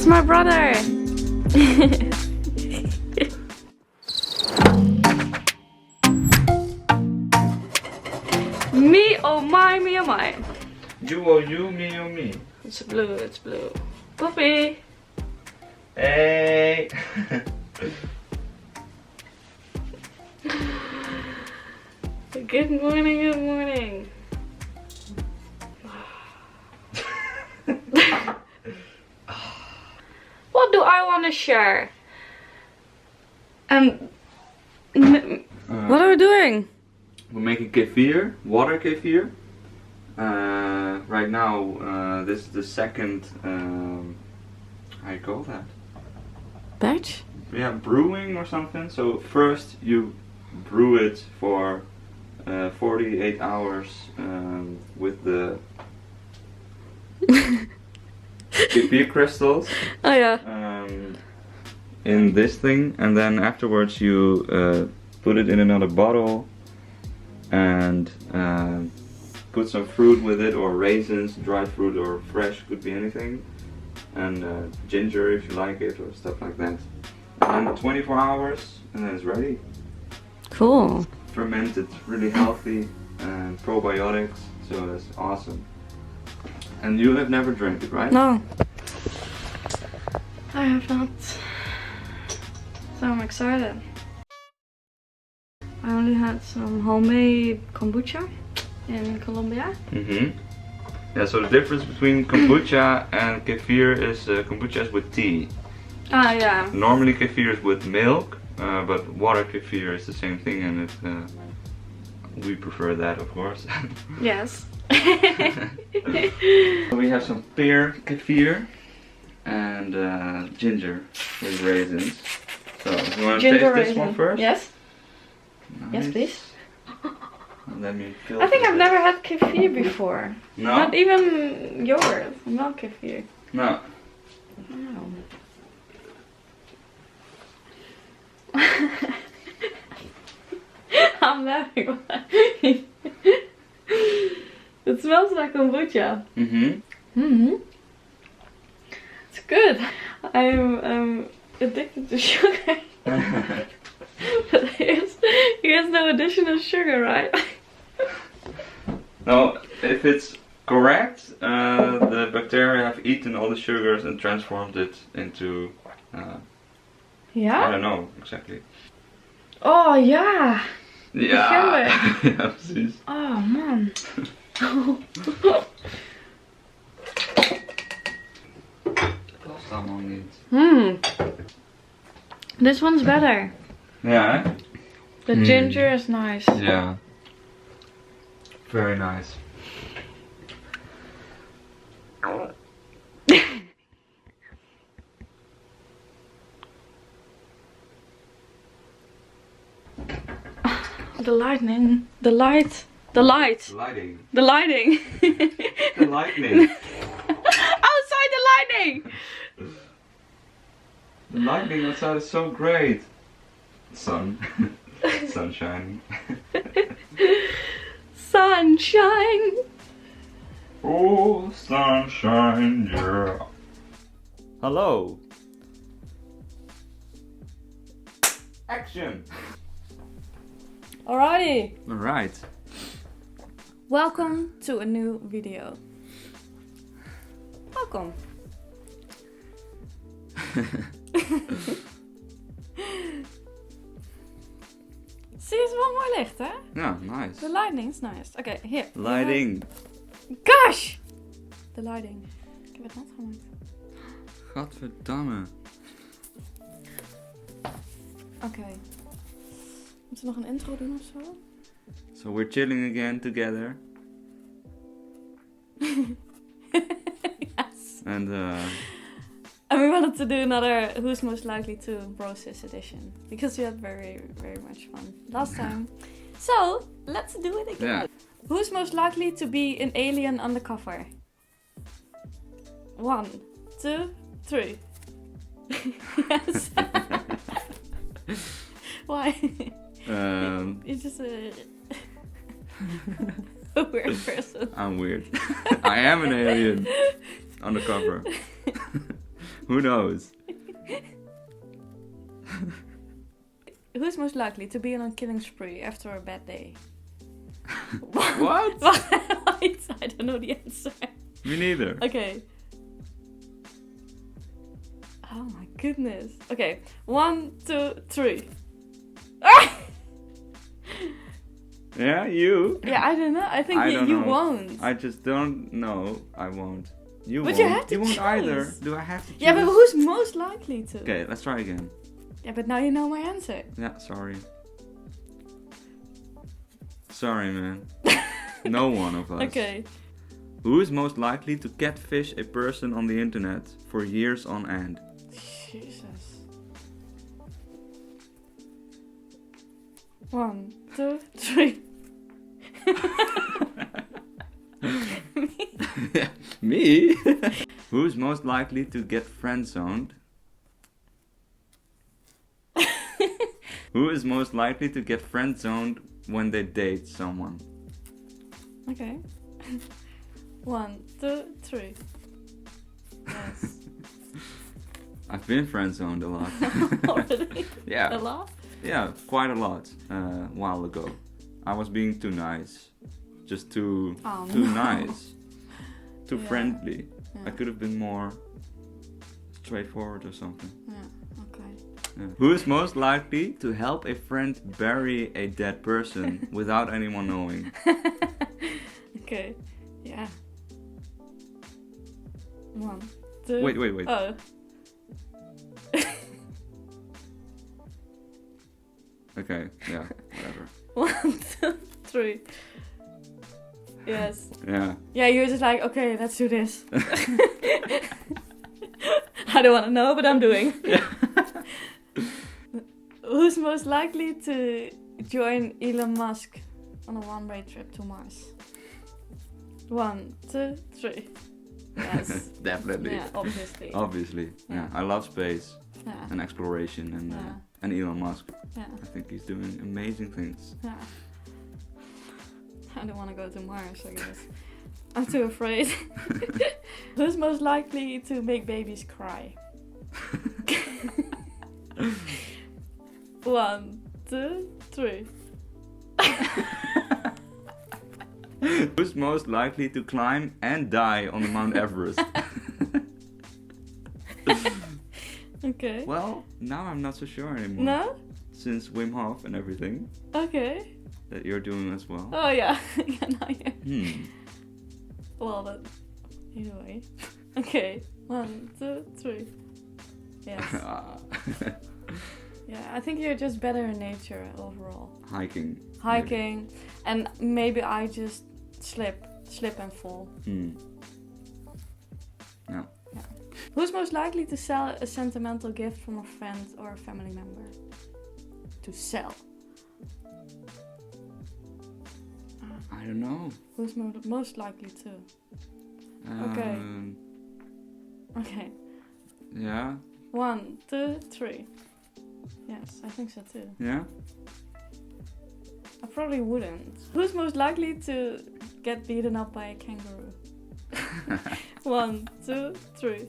That's my brother. Me oh my, me oh my. You or you, me or me. It's blue, it's blue. Puppy. Hey. Good morning, good morning. What do I want to share? What are we doing? We're making kefir, water kefir. Right now, this is the second, how you call that? Batch? Yeah, brewing or something. So first you brew it for 48 hours with the kefir crystals. Oh yeah. In this thing, and then afterwards you put it in another bottle and put some fruit with it, or raisins, dried fruit or fresh, could be anything, and ginger if you like it, or stuff like that. And then 24 hours and then it's ready. Cool. Fermented, really healthy, and probiotics, so that's awesome. And you have never drank it, right? No. I have not. So I'm excited. I only had some homemade kombucha in Colombia. Yeah, so the difference between kombucha and kefir is kombucha is with tea. Ah yeah. Normally kefir is with milk, but water kefir is the same thing, and we prefer that, of course. Yes. We have some pear kefir and ginger with raisins. So, you want to taste this one first? Yes. Nice. Yes, please. Let me feel. I think I've never had kefir before. No? Not even yogurt, not kefir. No. No. I'm laughing. It smells like kombucha. It's good. I'm addicted to sugar. But here's no additional sugar, right? No, if it's correct, the bacteria have eaten all the sugars and transformed it into, Yeah? I don't know exactly. Oh yeah! Ja, ja precies. Oh man. Past allemaal niet. This one's better. Ja, hè? The ginger is nice. Yeah. Very nice. The lightning. The light. The light. Lighting. The lighting. The lightning. Outside the lightning! The lightning outside is so great. Sun. Sunshine. Sunshine! Oh, sunshine, yeah. Hello. Action. Alrighty. Alright. Welcome to a new video. Welkom. Zie je, het is wel mooi licht, hè? Ja, nice. The lighting is nice. Oké, hier. Lighting. Gosh! De lighting. Ik heb het net gemaakt. Gadverdamme. Oké. Moeten we nog een intro doen of zo? So we're chilling again together. Yes. And And we wanted to do another Who's Most Likely to Process edition. Because we had very, very much fun last time. So, let's do it again. yeah. Who's most likely to be an alien undercover? 1, 2, 3. Yes. Why? You're just a weird person. I'm weird. I am an alien. Undercover. Who knows? Who's most likely to be on a killing spree after a bad day? What? Wait, I don't know the answer. Me neither. Okay. Oh my goodness. Okay, 1, 2, 3. Yeah, you? Yeah, I don't know. I think I don't you know. won't. I just don't know. I won't. You But won't. you have to won't choose. either. Do I have to choose? Yeah, but who's most likely to? Okay, let's try again. Yeah, but now you know my answer. Yeah, sorry. Sorry, man. No one of us. Okay. Who is most likely to catfish a person on the internet for years on end? Jesus. 1, 2, 3. Me? Who's most likely to get friend-zoned? Who is most likely to get friend-zoned when they date someone? Okay. 1, 2, 3. Yes. I've been friend-zoned a lot. Already? Yeah. A lot? Yeah, quite a lot. A while ago. I was being too nice. Just too nice. Too friendly. Yeah. I could have been more straightforward or something. Yeah, okay. Yeah. Who is most likely to help a friend bury a dead person without anyone knowing? Okay. Yeah. 1, 2. Wait. Oh. Okay, yeah, whatever. 1, 2, 3. Yes. Yeah. Yeah, you're just like, okay, let's do this. I don't want to know, but I'm doing. Who's most likely to join Elon Musk on a one-way trip to Mars? 1, 2, 3. Yes. Definitely. Yeah, obviously. Obviously. Yeah. I love space Yeah. and exploration and Elon Musk. Yeah. I think he's doing amazing things. Yeah. I don't want to go to Mars, I guess. I'm too afraid. Who's most likely to make babies cry? 1, 2, 3. Who's most likely to climb and die on the Mount Everest? Okay. Well, now I'm not so sure anymore. No? Since Wim Hof and everything Okay. that you're doing as well. Oh yeah. Yeah, now yeah. Well, but either way. Okay. 1, 2, 3. Yes. Yeah, I think you're just better in nature overall. Hiking. Hiking, and maybe I just slip and fall. No. Yeah. Who's most likely to sell a sentimental gift from a friend or a family member? To sell. I don't know. Who's most likely to? Okay. Okay. Yeah. 1, 2, 3. Yes, I think so too. Yeah? I probably wouldn't. Who's most likely to get beaten up by a kangaroo? 1, 2, 3.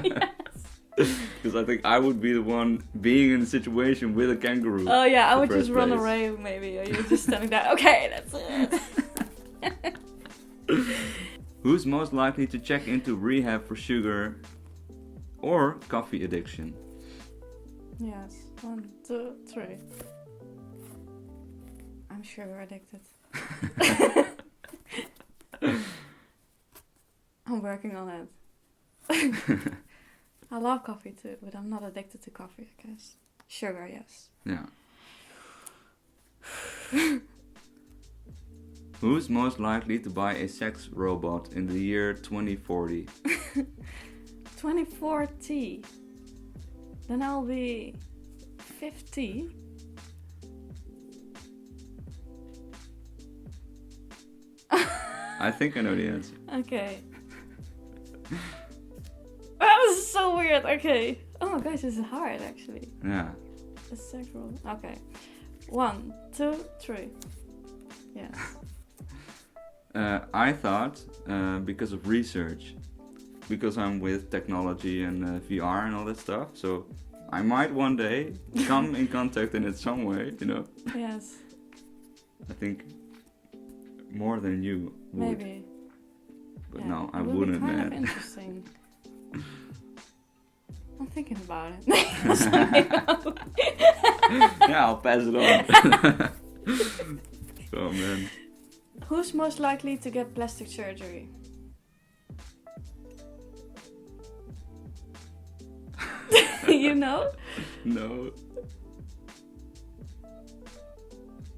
Yes. Because I think I would be the one being in a situation with a kangaroo. Oh yeah, I in would the just first run place. away maybe, or you're just standing there. Okay, that's it. Who's most likely to check into rehab for sugar or coffee addiction? Yes, 1, 2, 3. I'm sugar addicted. I'm working on it. I love coffee too, but I'm not addicted to coffee, I guess. Sugar, yes. Yeah. Who's most likely to buy a sex robot in the year 2040? 2040. Then I'll be 50. I think I know the answer. Okay. That was so weird. Okay. Oh my gosh, this is hard actually. Yeah. A sexual. Okay. 1, 2, 3. Yes. I thought, because of research, because I'm with technology and VR and all that stuff. So I might one day come in contact in it some way, you know. Yes. I think more than you would. Maybe. But Yeah, no, I it would wouldn't, be kind man. of interesting. I'm thinking about it. Yeah, I'll pass it on. Oh man. Who's most likely to get plastic surgery? You know? No.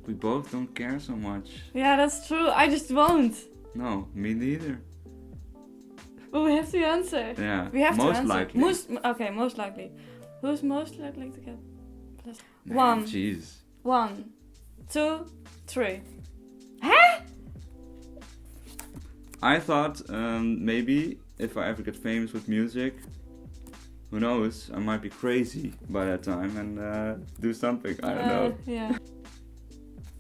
We both don't care so much. Yeah, that's true. I just won't. No, me neither. But we have to answer. Yeah, We have most to answer. likely. Most likely. Who's most likely to get plastic? Man, jeez. 1, 2, 3. Huh? I thought maybe if I ever get famous with music, who knows, I might be crazy by that time and do something. I don't know. Yeah.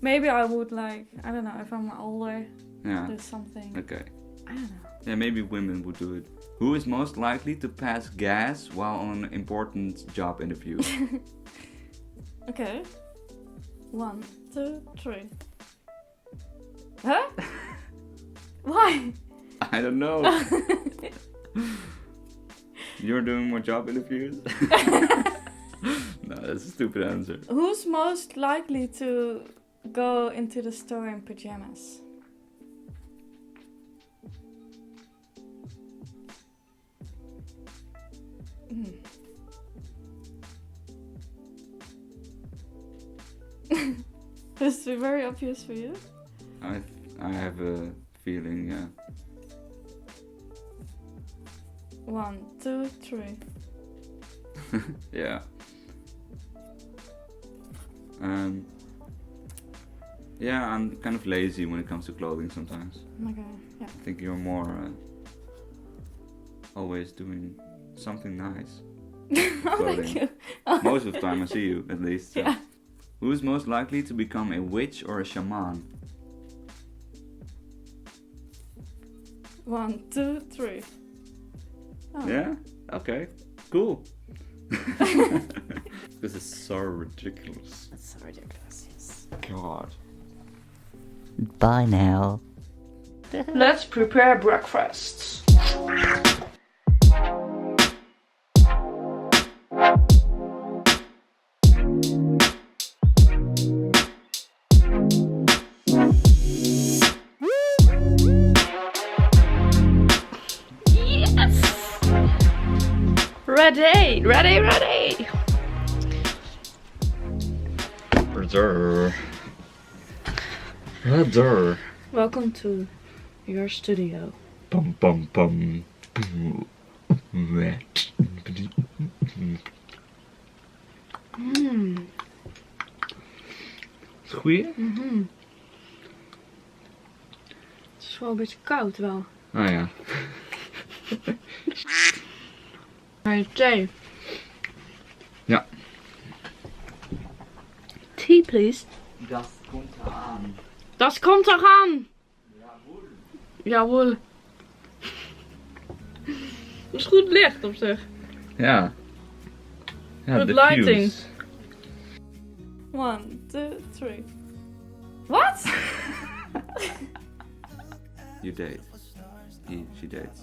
Maybe I would I don't know, if I'm older, Yeah. do something. Okay. I don't know. Yeah, maybe women would do it. Who is most likely to pass gas while on an important job interview? Okay. 1, 2, 3. Huh? Why? I don't know. You're doing more job interviews? No, that's a stupid answer. Who's most likely to go into the store in pajamas? This is very obvious for you. I have a feeling, yeah. 1, 2, 3. Yeah. Yeah, I'm kind of lazy when it comes to clothing sometimes. Okay, yeah. I think you're more always doing something nice. Oh, Clothing. thank you. Most of the time I see you, at least. So. Yeah. Who's most likely to become a witch or a shaman? 1, 2, 3. Oh. Yeah? Okay. Cool. This is so ridiculous. That's so ridiculous, yes. God. Bye now. Let's prepare breakfast. Ready! Brother. Welcome to your studio. Bum bum bum. Is het goeie? Het is wel een beetje koud wel. Ah ja. Maar thee. Ja. Tea, please. Das kommt an. Das kommt eraan. Jawohl. Dat is goed licht op zich. Ja. Ja, Good diffuse. lighting. 1, 2, 3. What? You date. She dates.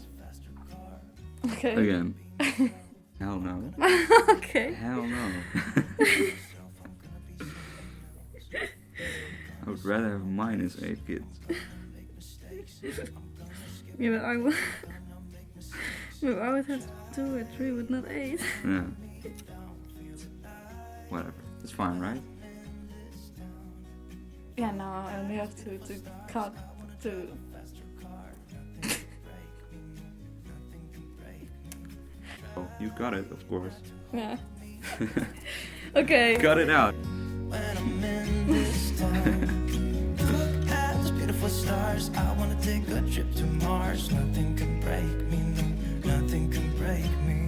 Okay. Again. Hell no. Okay. Hell no. I would rather have -8 kids. Yeah, but I would. But I would have 2 or 3, but not 8. Yeah. Whatever. It's fine, right? Yeah, now I only have to cut to. Oh, you got it, of course. Yeah. Okay. Cut it out. When I'm in this town, look at those beautiful stars. I wanna take a trip to Mars. Nothing can break me, no, nothing can break me.